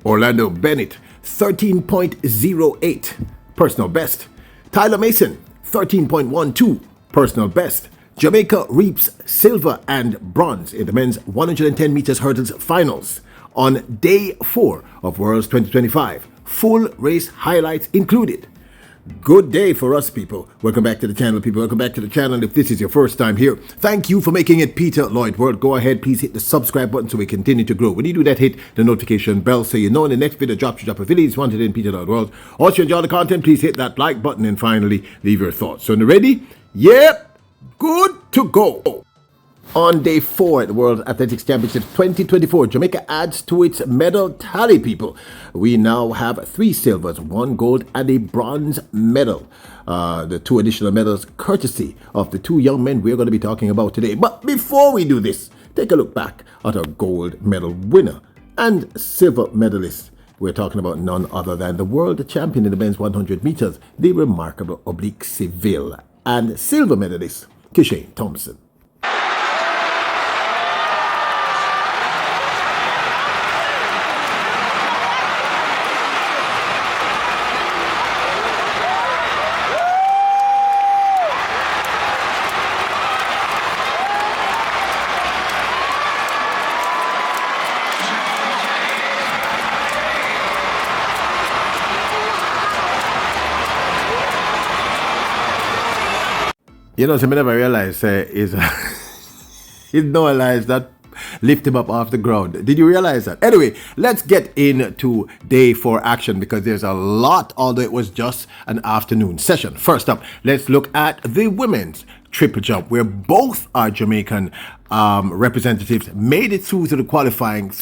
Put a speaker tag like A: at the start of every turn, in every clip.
A: Orlando Bennett, 13.08 personal best. Tyler Mason, 13.12 personal best. Jamaica reaps silver and bronze in the men's 110 meters hurdles finals on day 4 of Worlds 2025. Full race highlights included. Good day for us, people. Welcome back to the channel, people. Welcome back to the channel. If this is your first time here, thank you for making it Peter Lloyd World. Go ahead, please hit the subscribe button so we continue to grow. When you do that, hit the notification bell so you know when the next video drops, you drop a video wanted in Peter Lloyd World. Also, enjoy the content, please hit that like button and finally leave your thoughts. So, ready? Yep, good to go. On day 4 at the World Athletics Championships 2024, Jamaica adds to its medal tally, people. We now have 3 silvers, 1 gold, and a bronze medal. The 2 additional medals courtesy of the 2 young men we're going to be talking about today. But before we do this, take a look back at our gold medal winner and silver medalist. We're talking about none other than the world champion in the men's 100 meters, the remarkable Oblique Seville, and silver medalist, Kishane Thompson. You know, something I never realized is no lies that lift him up off the ground. Did you realize that? Anyway, let's get into day 4 action because there's a lot, although it was just an afternoon session. First up, let's look at the women's triple jump, where both our Jamaican representatives made it through the qualifying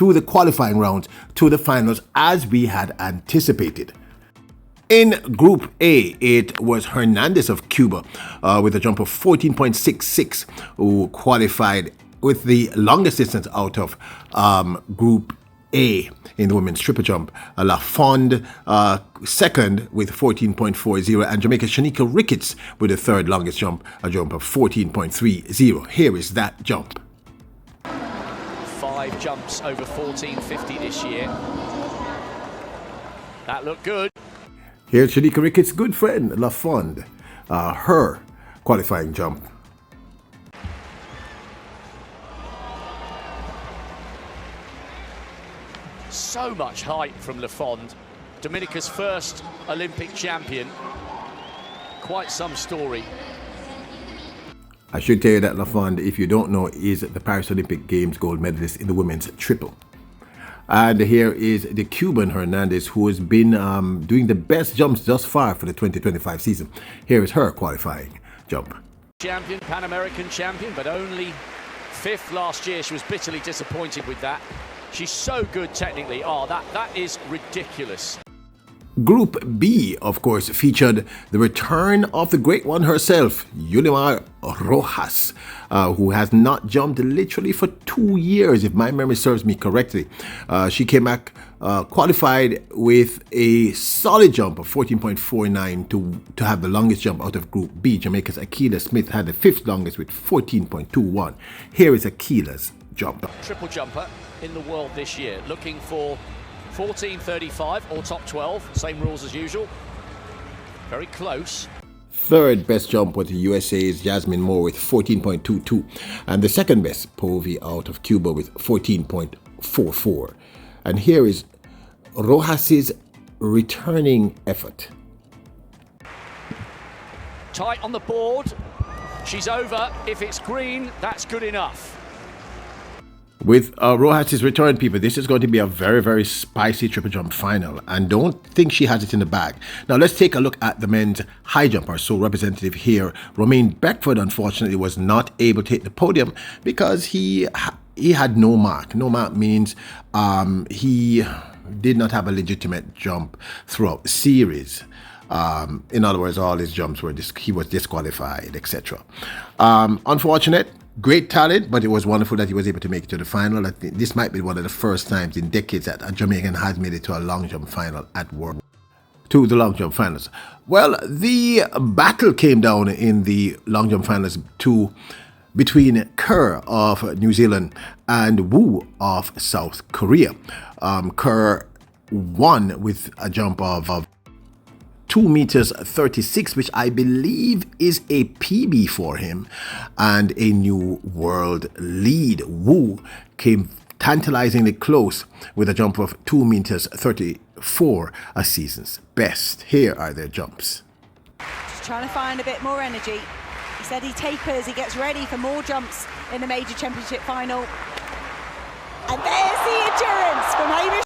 A: rounds to the finals as we had anticipated. In Group A, it was Hernandez of Cuba with a jump of 14.66 who qualified with the longest distance out of Group A in the women's triple jump. LaFond second with 14.40, and Jamaica's Shanika Ricketts with the third longest jump, a jump of 14.30. Here is that jump.
B: 5 jumps over 14.50 this year. That looked good.
A: Here's Shanika Ricketts' good friend, LaFond, her qualifying jump.
B: So much hype from LaFond, Dominica's first Olympic champion. Quite some story.
A: I should tell you that LaFond, if you don't know, is the Paris Olympic Games gold medalist in the women's triple. And here is the Cuban Hernandez, who has been doing the best jumps thus far for the 2025 season. Here is her qualifying jump.
B: Champion, Pan American champion, but only 5th last year. She was bitterly disappointed with that. She's so good technically. Oh, that is ridiculous.
A: Group B, of course, featured the return of the great one herself, Yulimar Rojas, who has not jumped literally for 2 years, if my memory serves me correctly. She came back qualified with a solid jump of 14.49 to have the longest jump out of Group B. Jamaica's Akila Smith had the 5th longest with 14.21. Here is Akila's jump.
B: Triple jumper in the world this year, looking for 14.35 or top 12, same rules as usual. Very close.
A: Third best jump was the USA's Jasmine Moore with 14.22, and the second best, Povey out of Cuba with 14.44. And here is Rojas's returning effort.
B: Tight on the board. She's over. If it's green, that's good enough.
A: With Rojas' return, people, this is going to be a very, very spicy triple jump final, and don't think she has it in the bag. Now, let's take a look at the men's high jump. Our sole representative here, Romain Beckford, unfortunately was not able to hit the podium because he had no mark. No mark means he did not have a legitimate jump throughout the series. In other words, all his jumps were he was disqualified, etc. Unfortunate. Great talent, but it was wonderful that he was able to make it to the final. I think this might be one of the first times in decades that a Jamaican has made it to a long jump final at World. To the long jump finals. Well, the battle came down in the long jump finals between Kerr of New Zealand and Wu of South Korea. Kerr won with a jump of 2 meters 36, which I believe is a PB for him, and a new world lead. Wu came tantalizingly close with a jump of 2 meters 34, a season's best. Here are their jumps.
C: Just trying to find a bit more energy. He said he tapers, he gets ready for more jumps in the major championship final. And there's the endurance from Hamish.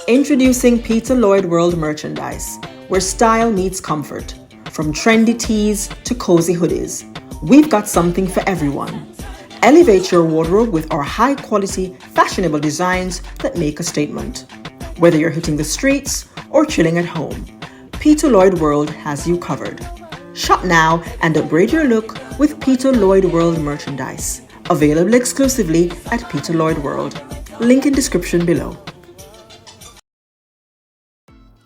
D: Introducing Peter Lloyd World merchandise, where style meets comfort. From trendy tees to cozy hoodies, we've got something for everyone. Elevate your wardrobe with our high-quality, fashionable designs that make a statement. Whether you're hitting the streets or chilling at home, Peter Lloyd World has you covered. Shop now and upgrade your look with Peter Lloyd World merchandise. Available exclusively at Peter Lloyd World. Link in description below.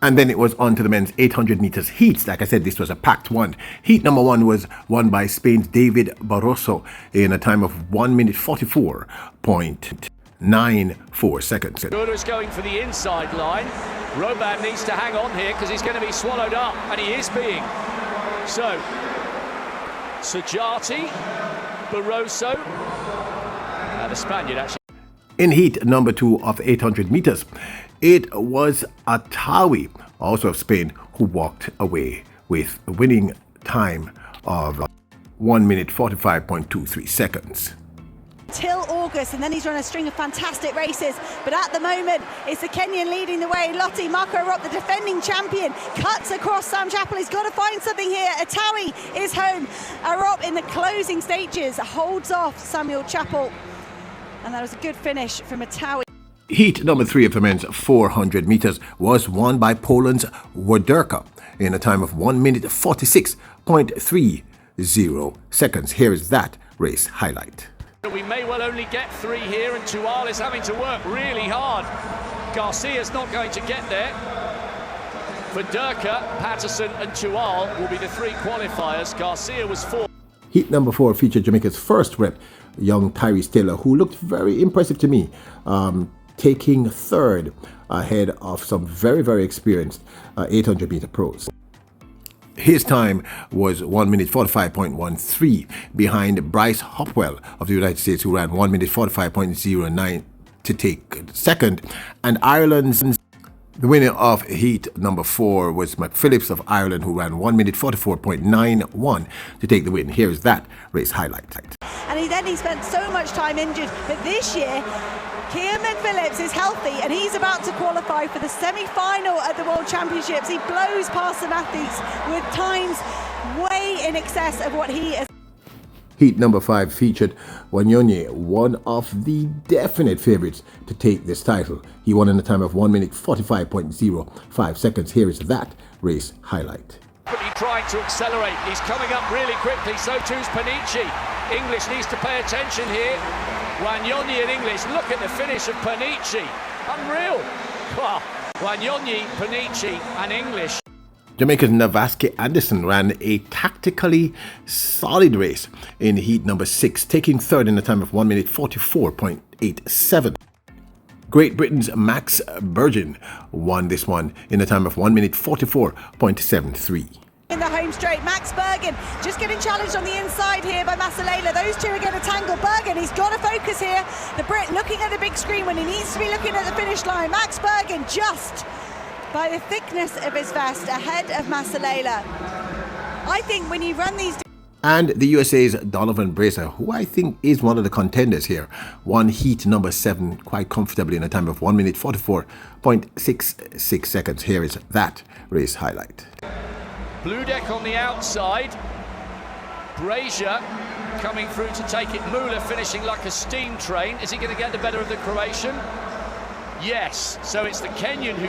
A: And then it was on to the men's 800 meters heats. Like I said, this was a packed one. Heat number 1 was won by Spain's David Barroso in a time of 1 minute 44.94 seconds.
B: Good is going for the inside line. Roban needs to hang on here because he's going to be swallowed up, and he is being. So, Sajati, Barroso, the Spaniard actually.
A: In heat number 2 of 800 meters, it was Atawi, also of Spain, who walked away with a winning time of 1 minute 45.23 seconds.
C: Till August, and then he's run a string of fantastic races, but at the moment it's the Kenyan leading the way. Lottie Marco Arop, the defending champion, cuts across Sam Chappell. He's got to find something here. Atawi is home. Arop in the closing stages holds off Samuel Chappell, and that was a good finish from Atawi.
A: Heat number 3 of the men's 400 meters was won by Poland's Woderka in a time of 1 minute 46.30 seconds. Here is that race highlight.
B: We may well only get 3 here, and Tual is having to work really hard. Garcia's not going to get there. For Durka, Patterson and Tual will be the 3 qualifiers. Garcia was 4.
A: Heat number 4 featured Jamaica's first rep, young Tyrese Taylor, who looked very impressive to me, taking 3rd ahead of some very, very experienced 800 meter pros. His time was 1 minute 45.13 behind Bryce Hopwell of the United States, who ran 1 minute 45.09 to take 2nd. And Ireland's the winner of heat number 4 was McPhillips of Ireland, who ran 1 minute 44.91 to take the win. Here is that race highlight.
C: And he spent so much time injured, but this year Kean McPhillips is healthy and he's about to qualify for the semi-final at the World Championships. He blows past some athletes with times way in excess of what he is.
A: Heat number 5 featured Wanyonyi, one of the definite favorites to take this title. He won in a time of 1 minute 45.05 seconds. Here is that race highlight.
B: He's trying to accelerate. He's coming up really quickly. So too's Panici. English needs to pay attention here. Wanyonyi and English. Look at the finish of Panici. Unreal. Wow. Wanyonyi, Panici and English.
A: Jamaica's Navaski Anderson ran a tactically solid race in heat number 6, taking 3rd in a time of 1 minute 44.87. Great Britain's Max Burgin won this one in a time of 1 minute 44.73.
C: In the home straight, Max Bergen just getting challenged on the inside here by Masalela. Those two are going to tangle. Bergen, he's got to focus here. The Brit looking at the big screen when he needs to be looking at the finish line. Max Bergen just by the thickness of his vest ahead of Masalela. I think when you run these...
A: And the USA's Donovan Brazier, who I think is one of the contenders here, won heat number 7 quite comfortably in a time of 1 minute 44.66 seconds. Here is that race highlight.
B: Blue deck on the outside. Brazier coming through to take it. Muller finishing like a steam train. Is he going to get the better of the Croatian? Yes. So it's the Kenyan who...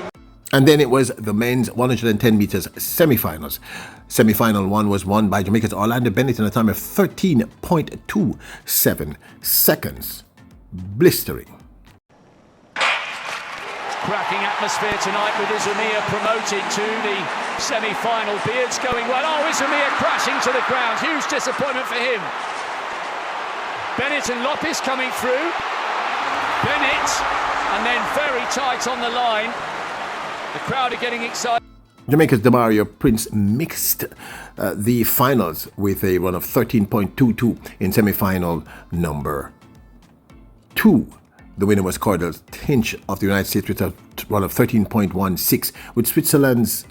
A: And then it was the men's 110 meters semifinals. Semifinal 1 was won by Jamaica's Orlando Bennett in a time of 13.27 seconds. Blistering.
B: Cracking atmosphere tonight with Izumia promoted to the semi-final. Beard's going well. Oh, Izumia crashing to the ground. Huge disappointment for him. Bennett and Lopez coming through. Bennett, and then very tight on the line. The crowd are getting excited.
A: Jamaica's Demario Prince mixed the finals with a run of 13.22 in semi-final number 2. The winner was Cordell Tinch of the United States with a run of 13.16, with Switzerland's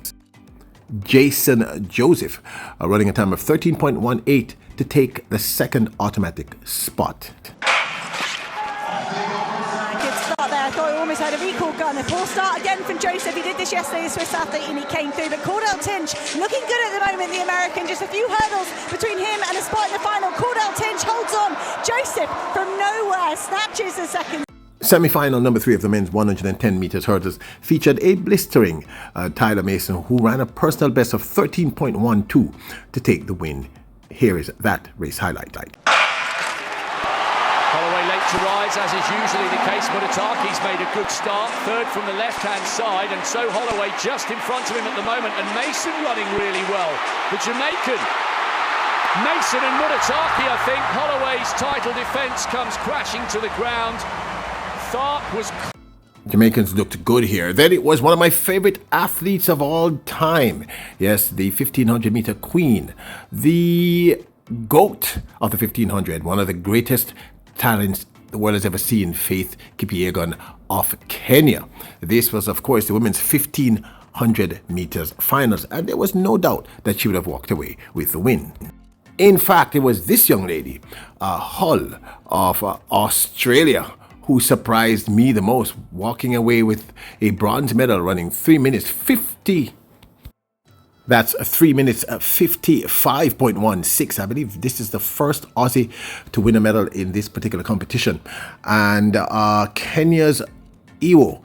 A: Jason Joseph running a time of 13.18 to take the second automatic spot.
C: Good start there. I thought we almost had a recall gun. A poor start again from Joseph. He did this yesterday, the Swiss athlete, and he came through. But Cordell Tinch looking good at the moment, the American. Just a few hurdles between him and a spot in the final. Cordell Tinch holds on. Joseph from nowhere snatches the second.
A: Semi-final number 3 of the men's 110 meters hurdles featured a blistering Tyler Mason, who ran a personal best of 13.12 to take the win. Here is that race highlight.
B: Holloway late to rise, as is usually the case. Murataki's made a good start, third from the left-hand side, and so Holloway just in front of him at the moment, and Mason running really well. The Jamaican, Mason and Murataki, I think. Holloway's title defence comes crashing to the ground. Tharp was...
A: Jamaicans looked good here. Then it was one of my favorite athletes of all time. Yes, the 1500 meter queen, the GOAT of the 1500, one of the greatest talents the world has ever seen, Faith Kipyegon of Kenya. This was, of course, the women's 1500 meters finals, and there was no doubt that she would have walked away with the win. In fact, it was this young lady, Hull of Australia, who surprised me the most, walking away with a bronze medal, running 3 minutes 50. That's 3 minutes 55.16. I believe this is the first Aussie to win a medal in this particular competition. And Kenya's Iwo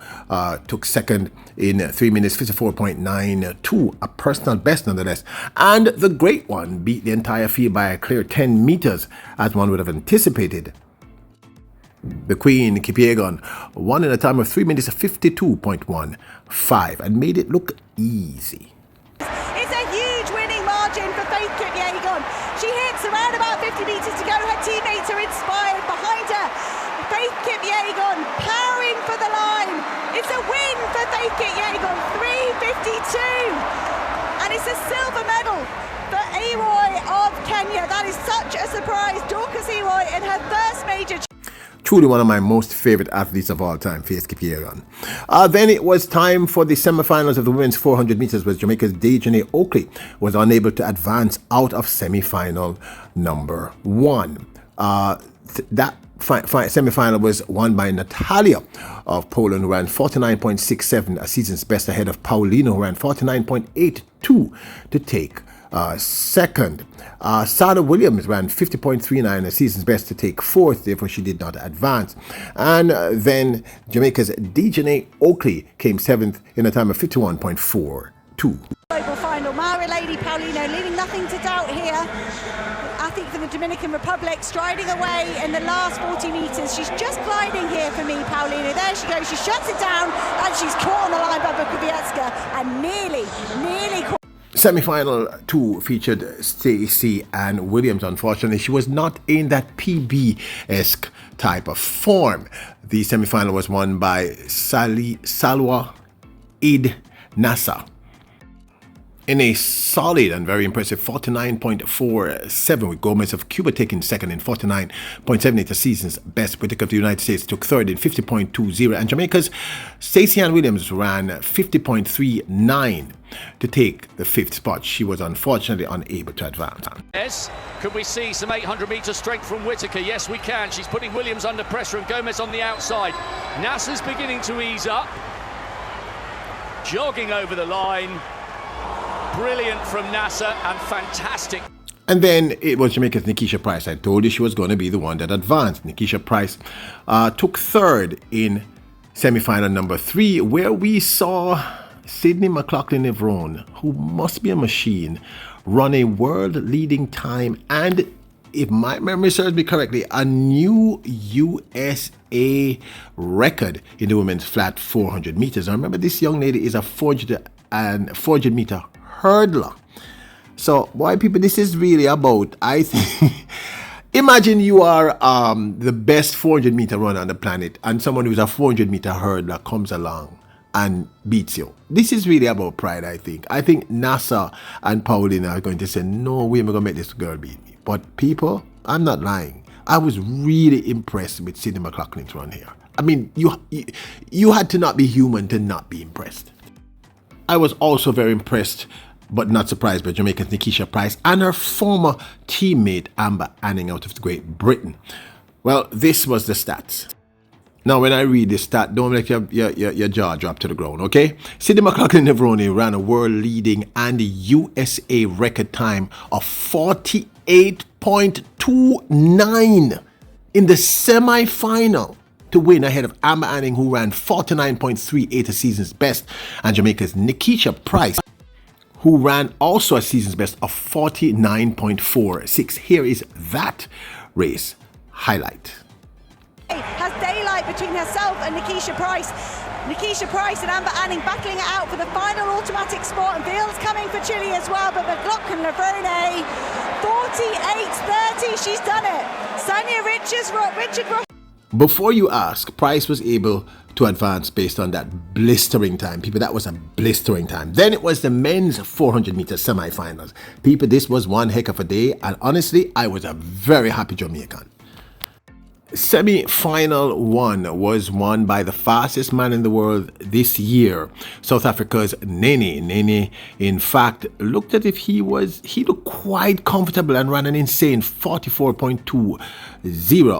A: took second in 3 minutes 54.92, a personal best nonetheless. And the great one beat the entire field by a clear 10 meters, as one would have anticipated. The Queen, Kipyegon, won in a time of 3 minutes 52.15 and made it look easy.
C: It's a huge winning margin for Faith Kipyegon. She hits around about 50 metres to go. Her teammates are inspired behind her. Faith Kipyegon powering for the line. It's a win for Faith Kipyegon, 3:52. And it's a silver medal for Ewoy of Kenya. That is such a surprise. Dorcas Ewoy in her first major.
A: Truly one of my most favorite athletes of all time, Faith Kipyegon. Then it was time for the semifinals of the women's 400 meters, where Jamaica's Dejanay Oakley was unable to advance out of semifinal number 1. That semifinal was won by Natalia of Poland, who ran 49.67, a season's best, ahead of Paulina, who ran 49.82 to take second. Sada Williams ran 50.39, a season's best, to take fourth, therefore she did not advance. And then Jamaica's Dejanay Oakley came seventh in a time of 51.42.
C: Global final, Mara Lady Paulino leaving nothing to doubt here. Athlete from the Dominican Republic striding away in the last 40 metres. She's just gliding here for me, Paulino. There she goes, she shuts it down, and she's caught on the line by Bukowiecka and nearly caught.
A: Semi-final 2 featured Stacey Ann Williams. Unfortunately, she was not in that PB-esque type of form. The semi-final was won by Salwa Eid Nassa in a solid and very impressive 49.47, with Gomez of Cuba taking second in 49.78, the season's best. Whittaker of the United States took third in 50.20, and Jamaica's Stacey Ann Williams ran 50.39 to take the fifth spot. She was unfortunately unable to advance.
B: Yes, could we see some 800 metre strength from Whittaker? Yes, we can. She's putting Williams under pressure and Gomez on the outside. Nasser's beginning to ease up, jogging over the line. Brilliant from Nasser and fantastic.
A: And then it was Jamaica's Nikisha Price. I told you she was going to be the one that advanced. Nikisha Price took third in semi-final number 3, where we saw Sydney McLaughlin-Everone, who must be a machine, run a world-leading time and, if my memory serves me correctly, a new USA record in the women's flat 400 meters. Now remember, this young lady is a 400 meter hurdler. So, boy, people, this is really about, I think, imagine you are the best 400 meter runner on the planet, and someone who's a 400 meter hurdler comes along. and beats you. This is really about pride, I think. I think NASA and Paulina are going to say, no way, we're going to make this girl beat me. But people, I'm not lying. I was really impressed with Sydney McLaughlin's run here. I mean, you had to not be human to not be impressed. I was also very impressed, but not surprised by Jamaica's Nikisha Price and her former teammate Amber Anning out of Great Britain. Well, this was the stats. Now, when I read this stat, don't let your jaw drop to the ground, okay? Sydney McLaughlin-Nevroni ran a world-leading and USA record time of 48.29 in the semi-final to win ahead of Amber Anning, who ran 49.38, a season's best, and Jamaica's Nikisha Price, who ran also a season's best of 49.46. Here is that race highlight.
C: Has daylight between herself and Nikisha Price. Nikisha Price and Amber Anning battling it out for the final automatic spot, and Veal's coming for Chile as well, but McLaughlin-Nevroni, 48.30, she's done it. Sonia Richard Ross.
A: Before you ask, Price was able to advance based on that blistering time. People, that was a blistering time. Then it was the men's 400-meter semifinals. People, this was one heck of a day, and honestly, I was a very happy Jamaican. Semi-final 1 was won by the fastest man in the world this year, South Africa's Nene. Nene, in fact, looked as if he looked quite comfortable and ran an insane 44.20.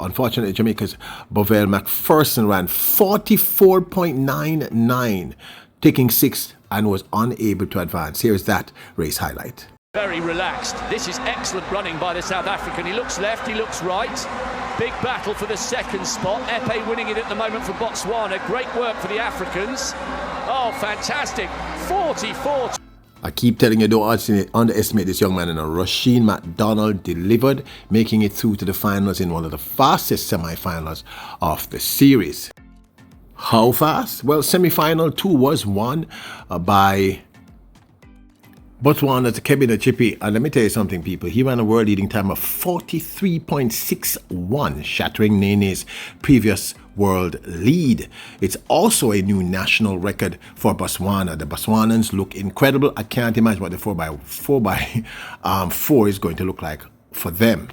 A: Unfortunately, Jamaica's Bovell McPherson ran 44.99, taking 6th and was unable to advance. Here's that race highlight.
B: Very relaxed. This is excellent running by the South African. He looks left, he looks right. Big battle for the second spot. Epe winning it at the moment for Botswana. Great work for the Africans. Oh, fantastic. 44.
A: I keep telling you, don't underestimate this young man. And Rasheen McDonald delivered, making it through to the finals in one of the fastest semi-finals of the series. How fast? Well, semi-final 2 was won by Botswana's Kebina Chippy, and let me tell you something, people. He ran a world-leading time of 43.61, shattering Nene's previous world lead. It's also a new national record for Botswana. The Botswanans look incredible. I can't imagine what the 4x4 is going to look like for them.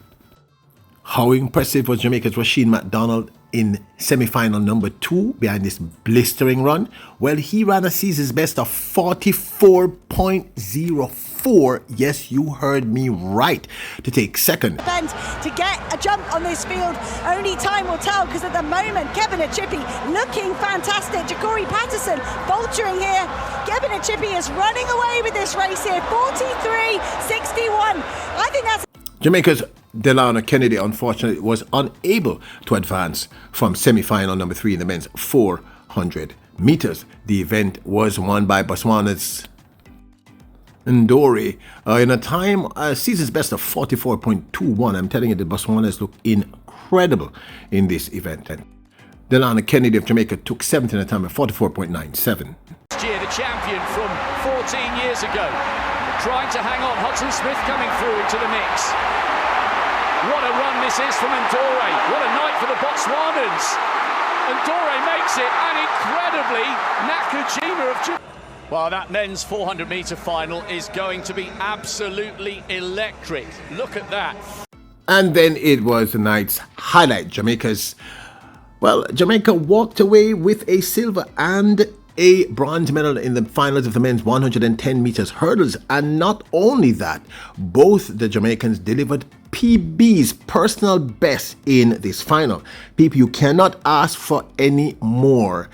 A: How impressive was Jamaica's Rasheen McDonald in semi-final number 2 behind this blistering run? Well, he ran a season's best of 44.04. Yes, you heard me right, to take second.
C: To get a jump on this field, only time will tell, because at the moment, Kevin Chippy looking fantastic. Ja'Cory Patterson faltering here. Kevin Chippy is running away with this race here, 43.61. I think that's...
A: Jamaica's Delana Kennedy, unfortunately, was unable to advance from semi-final number 3 in the men's 400 meters. The event was won by Botswana's Ndori in a time, season's best of 44.21. I'm telling you, the Botswanas look incredible in this event. And Delana Kennedy of Jamaica took 7th in a time of 44.97.
B: Last year, the champion from 14 years ago, trying to hang on. Hudson Smith coming through into the mix. What a run this is from Ndore. What a night for the Botswanans. Ndore makes it, and incredibly, Nakajima of... Well, that men's 400-meter final is going to be absolutely electric. Look at that.
A: And then it was the night's highlight. Jamaica walked away with a silver and a bronze medal in the finals of the men's 110 meters hurdles. And not only that, both the Jamaicans delivered PB's personal best in this final. People, you cannot ask for any more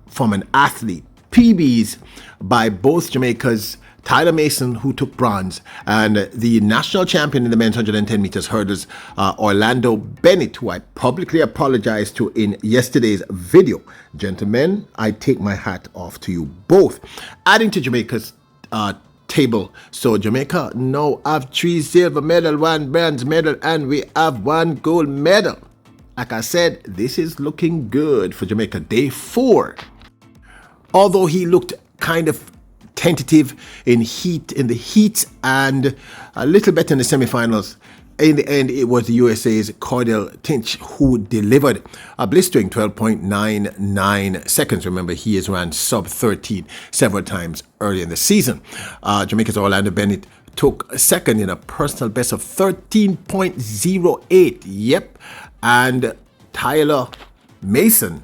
A: from an athlete. PBs by both Jamaica's Tyler Mason, who took bronze, and the national champion in the men's 110 meters hurdles, Orlando Bennett, who I publicly apologized to in yesterday's video. Gentlemen, I take my hat off to you both. Adding to Jamaica's table, so Jamaica now have 3 silver medal, 1 bronze medal, and we have 1 gold medal. Like I said, this is looking good for Jamaica. Day 4. Although he looked kind of tentative in the heat and a little better in the semifinals, In the end, it was the USA's Cordell Tinch who delivered a blistering 12.99 seconds. Remember, he has ran sub 13 several times early in the season. Jamaica's Orlando Bennett took second in a personal best of 13.08. Yep. And Tyler Mason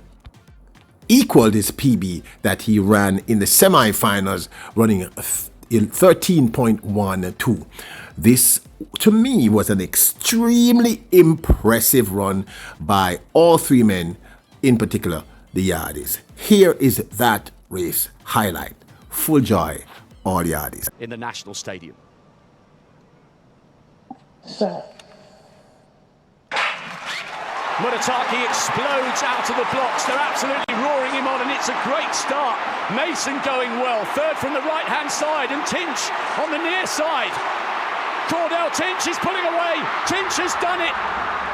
A: equaled his PB that he ran in the semifinals, running in 13.12. This, to me, was an extremely impressive run by all three men, in particular the Yardies. Here is that race highlight. Full joy, all Yardies.
B: In the National Stadium. Murataki explodes out of the blocks. They're absolutely roaring him on, and it's a great start. Mason going well. Third from the right-hand side, and Tinch on the near side. Cordell Tinch is pulling away. Tinch has done it.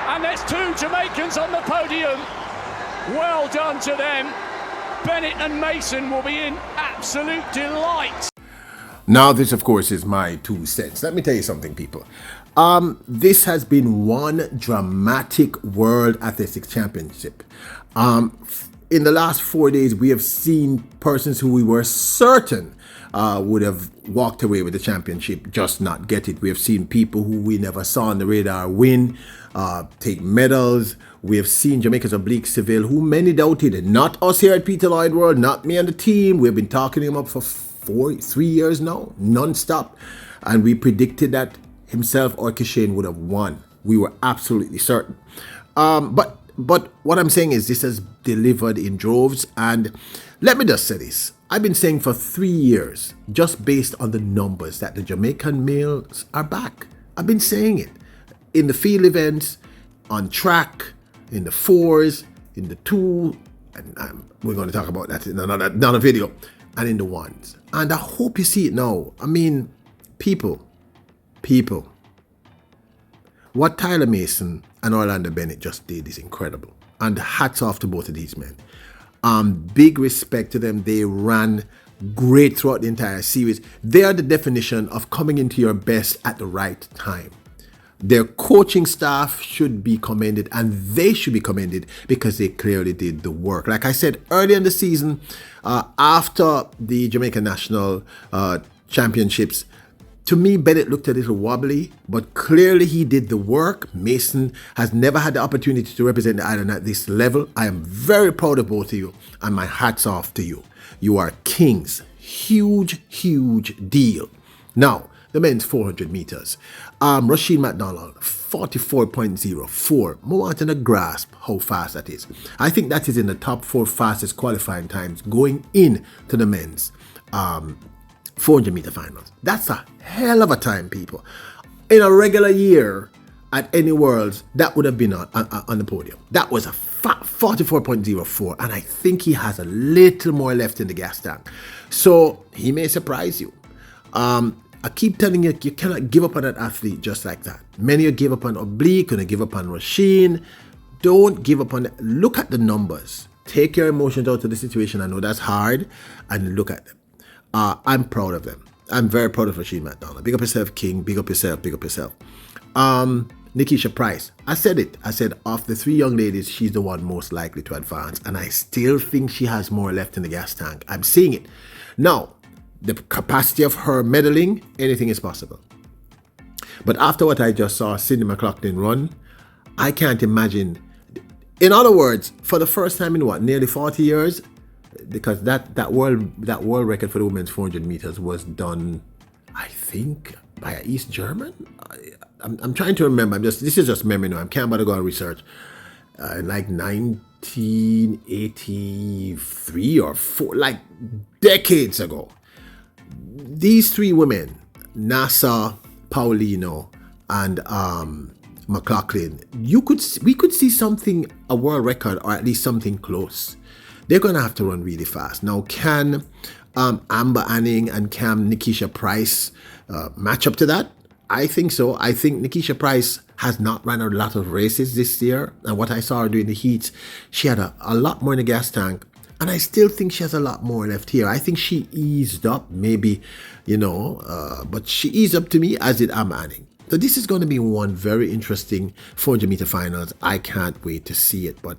B: And there's two Jamaicans on the podium. Well done to them. Bennett and Mason will be in absolute delight.
A: Now, this, of course, is my 2 cents. Let me tell you something, people. This has been one dramatic World Athletics Championship. In the last 4 days, we have seen persons who we were certain would have walked away with the championship, just not get it. We have seen people who we never saw on the radar win, take medals. We have seen Jamaica's Oblique Seville, who many doubted. Not us here at Peter Lloyd World, not me and the team. We've been talking him up for 3 years now, non-stop. And we predicted that himself or Kishane would have won. We were absolutely certain. But what I'm saying is this has delivered in droves. And let me just say this. I've been saying for 3 years, just based on the numbers, that the Jamaican males are back. I've been saying it. In the field events, on track, in the 4s, in the 2, and we're going to talk about that in another video, and in the 1s. And I hope you see it now. I mean, people, what Tyler Mason and Orlando Bennett just did is incredible. And hats off to both of these men. Big respect to them. They ran great throughout the entire series. They are the definition of coming into your best at the right time. Their coaching staff should be commended, and they should be commended because they clearly did the work. Like I said, early in the season, after the Jamaica National Championships, to me, Bennett looked a little wobbly, but clearly he did the work. Mason has never had the opportunity to represent the island at this level. I am very proud of both of you, and my hat's off to you. You are kings. Huge, huge deal. Now, the men's 400 meters. Rasheen McDonald, 44.04. I want to grasp how fast that is. I think that is in the top 4 fastest qualifying times going in to the men's 400 meter finals. That's a hell of a time, people. In a regular year at any Worlds, that would have been on the podium. That was a 44.04, and I think he has a little more left in the gas tank. So he may surprise you. I keep telling you, you cannot give up on an athlete just like that. Many of you give up on Oblique, gonna give up on Rasheen. Don't give up on it. Look at the numbers. Take your emotions out of the situation. I know that's hard, and look at them. I'm proud of them. I'm very proud of Rasheen McDonald. Big up yourself, King. Big up yourself. Big up yourself. Nikisha Price. I said it. I said of the 3 young ladies, she's the one most likely to advance. And I still think she has more left in the gas tank. I'm seeing it. Now, the capacity of her medaling, anything is possible. But after what I just saw Cindy McLaughlin run, I can't imagine. In other words, for the first time in nearly 40 years, because that world record for the women's 400 meters was done, I think, by an East German. I'm trying to remember. This is just memory now. I can't bother go and research. Like 1983 or 4, like decades ago. These 3 women, Nassau, Paulino, and McLaughlin, we could see something, a world record, or at least something close. They're going to have to run really fast. Now, can Amber Anning and can Nikisha Price match up to that? I think so. I think Nikisha Price has not ran a lot of races this year. And what I saw her doing the heats, she had a lot more in the gas tank. And I still think she has a lot more left here. I think she eased up, maybe, but she eased up to me, as did Amber Anning. So this is going to be one very interesting 400-meter finals. I can't wait to see it. But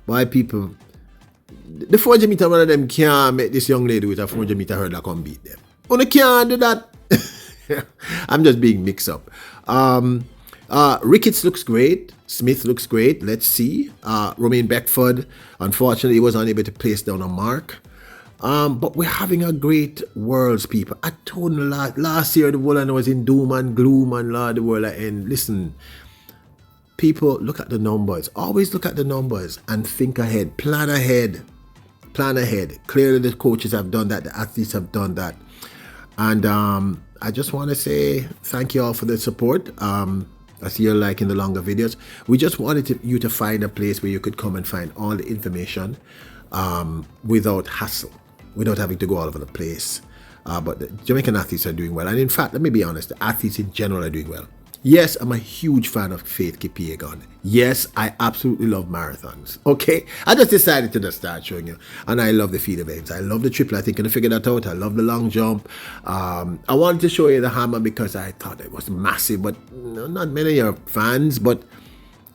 A: why people, the 400-meter one of them can't make this young lady with a 400-meter hurdle come beat them. Only can't do that. I'm just being mixed up. Ricketts looks great. Smith looks great. Let's see. Romain Beckford, unfortunately, was unable to place down a mark. But we're having a great Worlds, people. I told you last year the world was in doom and gloom and Lord, the world end. Listen, people, look at the numbers. Always look at the numbers and think ahead. Plan ahead. Plan ahead. Clearly the coaches have done that. The athletes have done that. And I just want to say thank you all for the support. As you're liking the longer videos. We just wanted you to find a place where you could come and find all the information without hassle, without having to go all over the place. But the Jamaican athletes are doing well. And in fact, let me be honest, the athletes in general are doing well. Yes, I'm a huge fan of Faith Kipyegon. Yes, I absolutely love marathons. Okay? I just decided to just start showing you. And I love the feed events. I love the triple. I think I can figure that out. I love the long jump. I wanted to show you the hammer because I thought it was massive. But not many are fans. But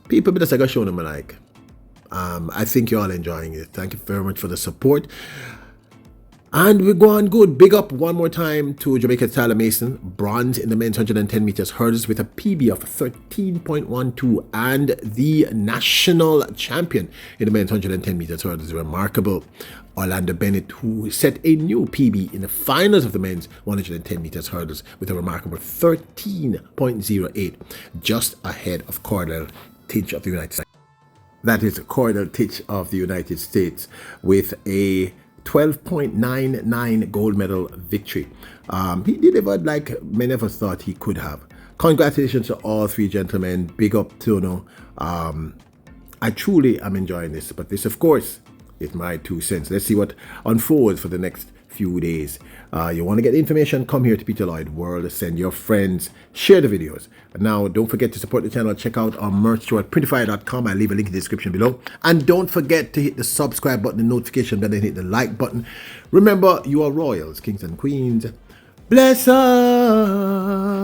A: people just like show them alike. I think you're all enjoying it. Thank you very much for the support. And we're going good. Big up one more time to Jamaica's Tyler Mason, bronze in the men's 110 meters hurdles with a PB of 13.12, and the national champion in the men's 110 meters hurdles. Remarkable. Orlando Bennett, who set a new PB in the finals of the men's 110 meters hurdles with a remarkable 13.08, just ahead of Cordell Titch of the United States. That is Cordell Titch of the United States with a 12.99 gold medal victory. He delivered like many of us thought he could have. Congratulations to all three gentlemen. Big up to you. I truly am enjoying this, but this, of course, is my 2 cents. Let's see what unfolds for the next few days. You want to get information, come here to Peter Lloyd World, send your friends, share the videos. Now, don't forget to support the channel. Check out our merch store at printify.com. I'll leave a link in the description below. And don't forget to hit the subscribe button, the notification button, and hit the like button. Remember, you are royals, kings and queens. Bless us.